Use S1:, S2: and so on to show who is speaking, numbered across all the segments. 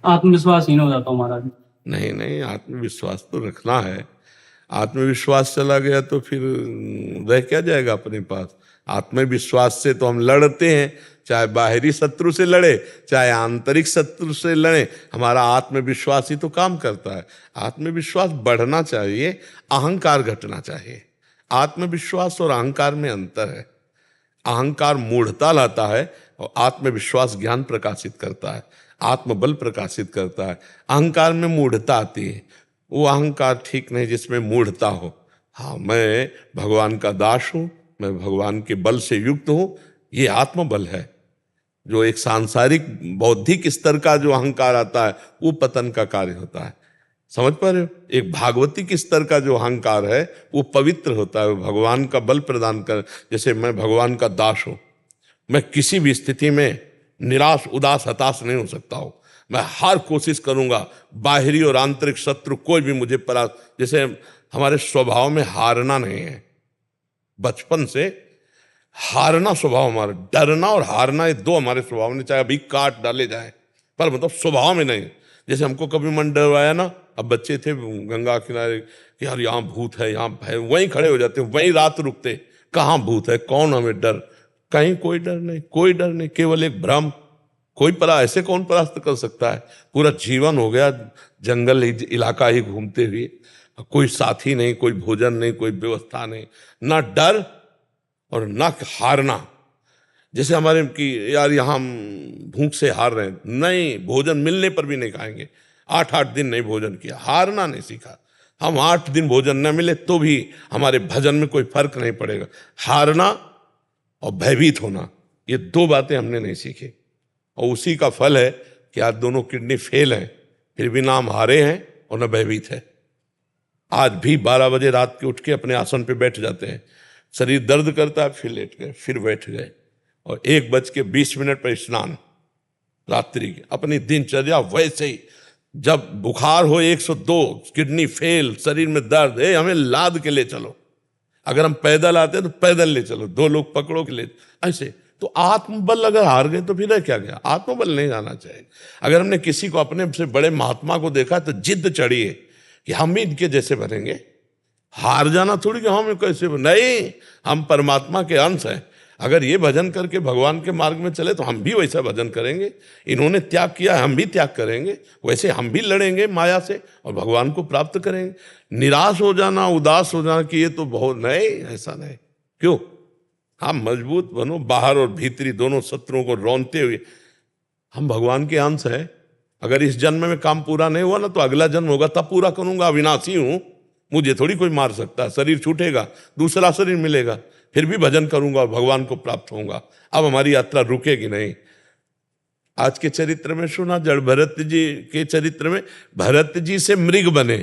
S1: आत्मविश्वासहीन हो जाता हूँ महाराज।
S2: नहीं नहीं, आत्मविश्वास तो रखना है। आत्मविश्वास चला गया तो फिर रह क्या जाएगा अपने पास। आत्मविश्वास से तो हम लड़ते हैं, चाहे बाहरी शत्रु से लड़े चाहे आंतरिक शत्रु से लड़े, हमारा आत्मविश्वास ही तो काम करता है। आत्मविश्वास बढ़ना चाहिए, अहंकार घटना चाहिए। आत्मविश्वास और अहंकार में अंतर है। अहंकार मूढ़ता लाता है और आत्मविश्वास ज्ञान प्रकाशित करता है, आत्मबल प्रकाशित करता है। अहंकार में मूढ़ता आती है, वो अहंकार ठीक नहीं जिसमें मूढ़ता हो। हाँ, मैं भगवान का दास हूं, मैं भगवान के बल से युक्त हूं, ये आत्मबल है। जो एक सांसारिक बौद्धिक स्तर का जो अहंकार आता है वो पतन का कार्य होता है। समझ पा रहे हो? एक भागवतिक स्तर का जो अहंकार है वो पवित्र होता है, वो भगवान का बल प्रदान कर। जैसे मैं भगवान का दास हूं, मैं किसी भी स्थिति में निराश उदास हताश नहीं हो सकता हूं। मैं हर कोशिश करूंगा, बाहरी और आंतरिक शत्रु कोई भी मुझे जैसे हमारे स्वभाव में हारना नहीं है। बचपन से हारना स्वभाव हमारा, डरना और हारना ये दो हमारे स्वभाव में, चाहे अभी काट डाले जाए, पर मतलब स्वभाव में नहीं। जैसे हमको कभी मन डरवाया ना, अब बच्चे थे गंगा किनारे कि यार यहाँ भूत है, यहाँ भय, वहीं खड़े हो जाते, वहीं रात रुकते। कहाँ भूत है, कौन हमें डर? कहीं कोई डर नहीं, कोई डर नहीं, केवल एक भ्रम। कोई ऐसे कौन परास्त कर सकता है? पूरा जीवन हो गया जंगल इलाका ही घूमते हुए, कोई साथी नहीं, कोई भोजन नहीं, कोई व्यवस्था नहीं, ना डर और ना हारना। जैसे हमारे कि यार यहाँ हम भूख से हार रहे हैं, नहीं, भोजन मिलने पर भी नहीं खाएंगे। 8-8 दिन नहीं भोजन किया, हारना नहीं सीखा। हम 8 दिन भोजन न मिले तो भी हमारे भजन में कोई फर्क नहीं पड़ेगा। हारना और भयभीत होना, ये दो बातें हमने नहीं सीखी, और उसी का फल है कि आज दोनों किडनी फेल हैं, फिर भी ना हम हारे हैं और न भयभीत है। आज भी 12 बजे रात के उठ के अपने आसन पे बैठ जाते हैं, शरीर दर्द करता है, फिर लेट गए, फिर बैठ गए, और 1:20 पर स्नान, रात्रि की अपनी दिनचर्या वैसे ही। जब बुखार हो 102, किडनी फेल, शरीर में दर्द, हमें लाद के ले चलो। अगर हम पैदल आते हैं तो पैदल ले चलो, 2 लोग पकड़ो के ले, ऐसे। तो आत्मबल अगर हार गए तो फिर रह क्या गया? आत्मबल नहीं आना चाहिए। अगर हमने किसी को, अपने से बड़े महात्मा को देखा तो जिद चढ़ी है कि हम भी इनके जैसे बनेंगे। हार जाना थोड़ी कि हम कैसे नहीं, हम परमात्मा के अंश हैं। अगर ये भजन करके भगवान के मार्ग में चले तो हम भी वैसा भजन करेंगे। इन्होंने त्याग किया, हम भी त्याग करेंगे, वैसे हम भी लड़ेंगे माया से और भगवान को प्राप्त करेंगे। निराश हो जाना, उदास हो जाना कि ये तो बहुत, नहीं, ऐसा नहीं। क्यों? हम मजबूत बनो, बाहर और भीतरी दोनों शत्रुओं को रौंदते हुए। हम भगवान के अंश हैं। अगर इस जन्म में काम पूरा नहीं हुआ ना तो अगला जन्म होगा, तब पूरा करूंगा। अविनाशी हूं, मुझे थोड़ी कोई मार सकता है। शरीर छूटेगा, दूसरा शरीर मिलेगा, फिर भी भजन करूंगा और भगवान को प्राप्त होऊंगा। अब हमारी यात्रा रुकेगी नहीं। आज के चरित्र में सुना, जड़ भरत जी के चरित्र में भरत जी से मृग बने,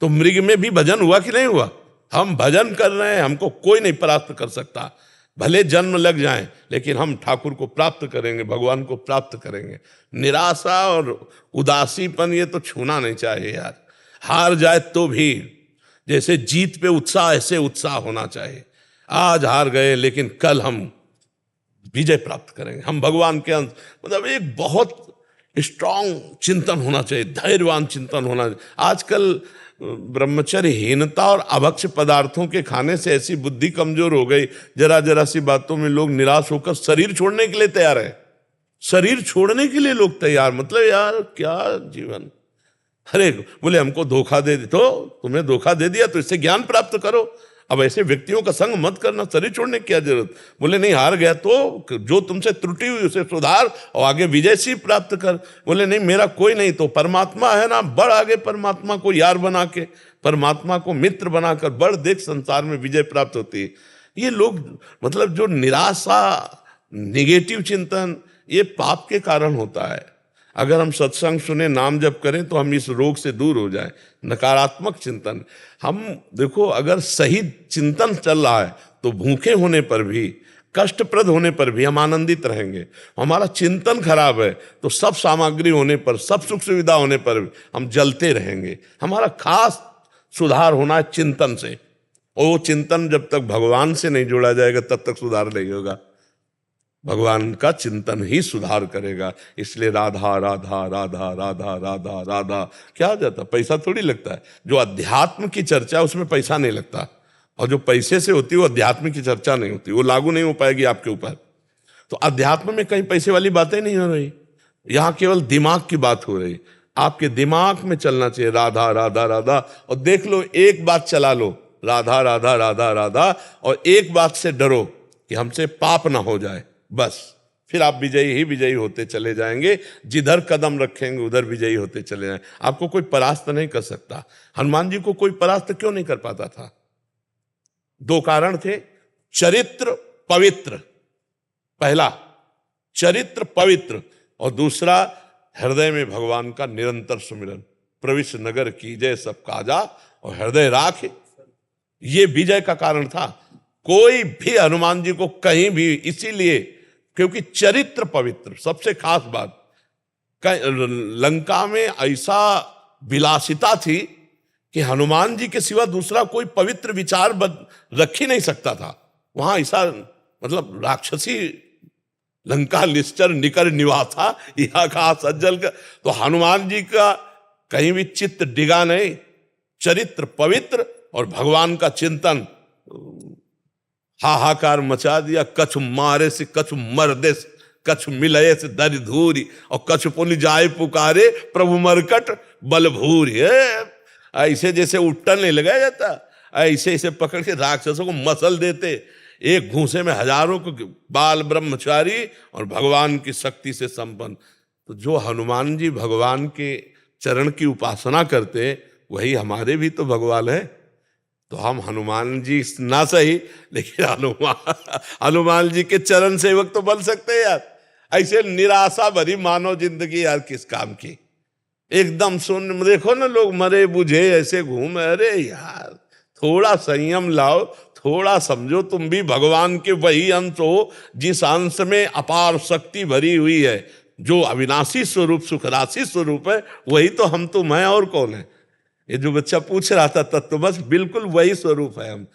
S2: तो मृग में भी भजन हुआ कि नहीं हुआ? हम भजन कर रहे हैं, हमको कोई नहीं परास्त कर सकता। भले जन्म लग जाए, लेकिन हम ठाकुर को प्राप्त करेंगे, भगवान को प्राप्त करेंगे। निराशा और उदासीपन ये तो छूना नहीं चाहिए यार। हार जाए तो भी जैसे जीत पे उत्साह, ऐसे उत्साह होना चाहिए। आज हार गए लेकिन कल हम विजय प्राप्त करेंगे। हम भगवान के अंश, मतलब एक बहुत स्ट्रांग चिंतन होना चाहिए, धैर्यवान चिंतन होना चाहिए। आजकल ब्रह्मचर्यहीनता और अभक्ष पदार्थों के खाने से ऐसी बुद्धि कमजोर हो गई, जरा जरा सी बातों में लोग निराश होकर शरीर छोड़ने के लिए तैयार है। शरीर छोड़ने के लिए लोग तैयार, मतलब यार क्या जीवन। अरे बोले हमको धोखा दे, तो तुम्हें धोखा दे दिया तो इससे ज्ञान प्राप्त करो। अब ऐसे व्यक्तियों का संग मत करना, शरीर छोड़ने की क्या जरूरत। बोले नहीं, हार गया तो जो तुमसे त्रुटि हुई उसे सुधार और आगे विजय सी प्राप्त कर। बोले नहीं, मेरा कोई नहीं तो परमात्मा है ना, बढ़ आगे परमात्मा को यार बना के, परमात्मा को मित्र बनाकर बढ़, देख संसार में विजय प्राप्त होती है। ये लोग, मतलब जो निराशा, निगेटिव चिंतन, ये पाप के कारण होता है। अगर हम सत्संग सुने, नाम जप करें तो हम इस रोग से दूर हो जाएं। नकारात्मक चिंतन, हम देखो, अगर सही चिंतन चल रहा है तो भूखे होने पर भी, कष्टप्रद होने पर भी हम आनंदित रहेंगे। हमारा चिंतन खराब है तो सब सामग्री होने पर, सब सुख सुविधा होने पर भी हम जलते रहेंगे। हमारा खास सुधार होना है चिंतन से, और वो चिंतन जब तक भगवान से नहीं जोड़ा जाएगा तब तक सुधार नहीं होगा। भगवान का चिंतन ही सुधार करेगा। इसलिए राधा राधा राधा राधा राधा राधा क्या जाता, पैसा थोड़ी लगता है। जो अध्यात्म की चर्चा उसमें पैसा नहीं लगता, और जो पैसे से होती है वो अध्यात्म की चर्चा नहीं होती, वो लागू नहीं हो पाएगी आपके ऊपर। तो अध्यात्म में कहीं पैसे वाली बातें नहीं हो रही, यहाँ केवल दिमाग की बात हो रही। आपके दिमाग में चलना चाहिए राधा राधा राधा, और देख लो एक बात चला लो, राधा राधा राधा राधा, और एक बात से डरो कि हमसे पाप ना हो जाए, बस फिर आप विजयी ही विजयी होते चले जाएंगे। जिधर कदम रखेंगे उधर विजयी होते चले जाएंगे। आपको कोई परास्त नहीं कर सकता। हनुमान जी को कोई परास्त क्यों नहीं कर पाता था? दो कारण थे, चरित्र पवित्र, पहला चरित्र पवित्र, और दूसरा हृदय में भगवान का निरंतर सुमिरन। प्रविश नगर कीजय सब काजा और हृदय राख, ये विजय का कारण था। कोई भी हनुमान जी को कहीं भी, इसीलिए क्योंकि चरित्र पवित्र, सबसे खास बात, लंका में ऐसा विलासिता थी कि हनुमान जी के सिवा दूसरा कोई पवित्र विचार रख ही नहीं सकता था। वहां ऐसा मतलब राक्षसी लंका निश्चर निकर निवासा यहाँ का सज्जल का, तो हनुमान जी का कहीं भी चित्त डिगा नहीं, चरित्र पवित्र और भगवान का चिंतन हाहाकार मचा दिया। कछु मारे से कछु मर्दे से कछु मिलये से दरि धूरी, और कछु पुनि जाए पुकारे प्रभु मरकट बलभूरी। ऐसे जैसे उट्टन नहीं लगाया जाता, ऐसे ऐसे पकड़ के राक्षसों को मसल देते, एक घूंसे में हजारों को, बाल ब्रह्मचारी और भगवान की शक्ति से संपन्न। तो जो हनुमान जी भगवान के चरण की उपासना करते, वही हमारे भी तो भगवान है। तो हम हनुमान जी ना सही, लेकिन हनुमान जी के चरण सेवक तो बन सकते हैं यार। ऐसे निराशा भरी मानव जिंदगी यार किस काम की, एकदम सुन देखो ना, लोग मरे बुझे ऐसे घूम। अरे यार थोड़ा संयम लाओ, थोड़ा समझो, तुम भी भगवान के वही अंश हो जिस अंश में अपार शक्ति भरी हुई है, जो अविनाशी स्वरूप सुखराशि स्वरूप है, वही तो हम तुम हैं, और कौन है? ये जो बच्चा पूछ रहा था तत्व, बस बिल्कुल वही स्वरूप है हम।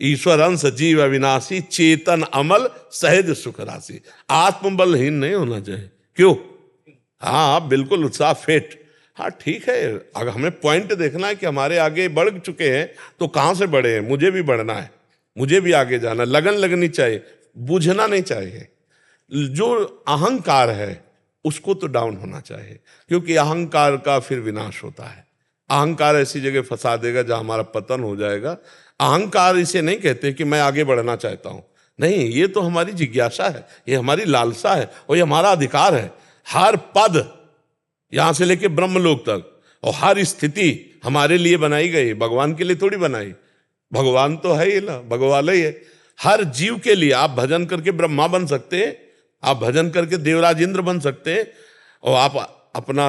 S2: ईश्वर अंश जीव अविनाशी चेतन अमल सहज सुख राशि। आत्मबलहीन नहीं होना चाहिए। क्यों? हाँ बिल्कुल उत्साह फिट। हाँ ठीक है, अगर हमें पॉइंट देखना है कि हमारे आगे बढ़ चुके हैं तो कहाँ से बढ़े हैं, मुझे भी बढ़ना है, मुझे भी आगे जाना, लगन लगनी चाहिए, बुझना नहीं चाहिए। जो अहंकार है उसको तो डाउन होना चाहिए, क्योंकि अहंकार का फिर विनाश होता है। अहंकार ऐसी जगह फंसा देगा जहां हमारा पतन हो जाएगा। अहंकार इसे नहीं कहते कि मैं आगे बढ़ना चाहता हूं, नहीं, ये तो हमारी जिज्ञासा है, ये हमारी लालसा है, और ये हमारा अधिकार है। हर पद यहां से लेके ब्रह्मलोक तक और हर स्थिति हमारे लिए बनाई गई, भगवान के लिए थोड़ी बनाई। भगवान तो है ही ना, भगवान ही है। हर जीव के लिए आप भजन करके ब्रह्मा बन सकते हैं, आप भजन करके देवराज इंद्र बन सकते हैं, और आप अपना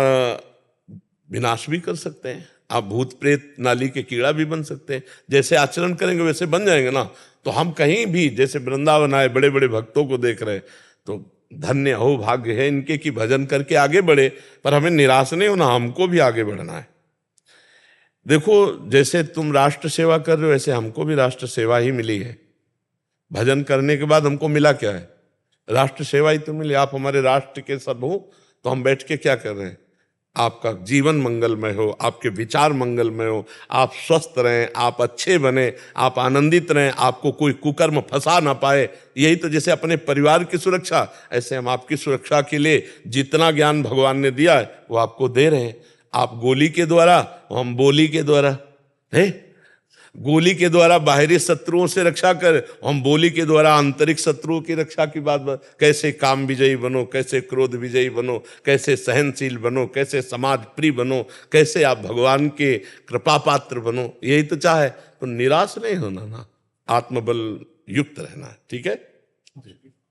S2: विनाश भी कर सकते हैं। आप भूत प्रेत नाली के कीड़ा भी बन सकते हैं। जैसे आचरण करेंगे वैसे बन जाएंगे ना। तो हम कहीं भी, जैसे वृंदावन आए, बड़े बड़े भक्तों को देख रहे, तो धन्य हो, भाग्य है इनके कि भजन करके आगे बढ़े। पर हमें निराश नहीं होना, हमको भी आगे बढ़ना है। देखो जैसे तुम राष्ट्र सेवा कर रहे हो, वैसे हमको भी राष्ट्र सेवा ही मिली है। भजन करने के बाद हमको मिला क्या है? राष्ट्र सेवा ही तो मिली। आप हमारे राष्ट्र के सब हो, तो हम बैठ के क्या कर रहे हैं? आपका जीवन मंगलमय हो, आपके विचार मंगलमय हो, आप स्वस्थ रहें, आप अच्छे बने, आप आनंदित रहें, आपको कोई कुकर्म फंसा ना पाए। यही तो, जैसे अपने परिवार की सुरक्षा, ऐसे हम आपकी सुरक्षा के लिए जितना ज्ञान भगवान ने दिया है वो आपको दे रहे हैं। आप गोली के द्वारा, हम बोली के द्वारा है। गोली के द्वारा बाहरी शत्रुओं से रक्षा कर, हम बोली के द्वारा आंतरिक शत्रुओं की रक्षा की बात। कैसे काम विजयी बनो, कैसे क्रोध विजयी बनो, कैसे सहनशील बनो, कैसे समाज प्रिय बनो, कैसे आप भगवान के कृपा पात्र बनो, यही तो चाहे। तो निराश नहीं होना ना, आत्मबल युक्त रहना है। ठीक है।